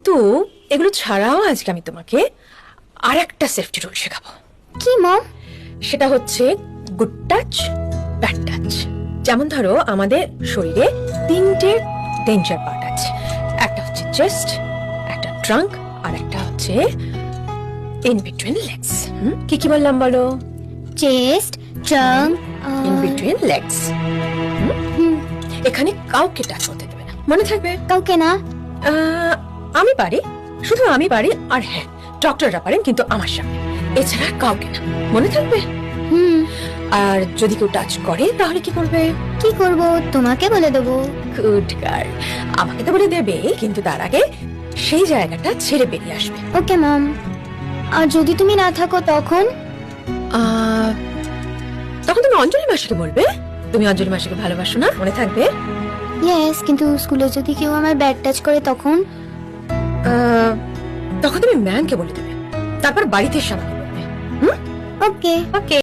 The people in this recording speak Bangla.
তো এগুলো ছাড়াও আজকে আমি তোমাকে আর একটা সেফটি রুল শেখাবো। কি মম? সেটা হচ্ছে গুড টাচ, ব্যাড টাচ। যেমন ধরো আমাদের শরীরে তিনটে ডেঞ্জার পার্ট আছে, একটা হচ্ছে চেস্ট, একটা ট্রাঙ্ক, আর একটা হচ্ছে ইন বিটুইন লেগস। কি কি বললাম বলো? Chest, trunk, in between legs. এখানে কাউকে টাচ করতে দেবে না, মনে থাকবে? কাউকে না? আমি পারি, শুধু আমি পারি, আর হ্যাঁ ডক্টররা পারেন কিন্তু আমার সামনে, এছাড়া কাউকে না, মনে থাকবে? আর যদি কেউ টাচ করে তাহলে কি করবে? কি করব? তোমাকে বলে দেবো। Good girl. আমাকে তো বলে দেবে, কিন্তু তার আগে সেই জায়গাটা ছেড়ে বেরিয়ে আসবে। ওকে মম। আর যদি তুমি না থাকো তখন? তখন তুমি অঞ্জলি মাসিকে বলবে তুমি অঞ্জলি মাসিকে ভালোবাসো না, মনে থাকবে? ইয়েস, কিন্তু স্কুলে যদি কেউ আমার ব্যাড টাচ করে তখন? তখন তুমি ম্যামকে বলে দেবে, তারপর বাড়িতে এসে আমাকে বলবে। ওকে। ওকে।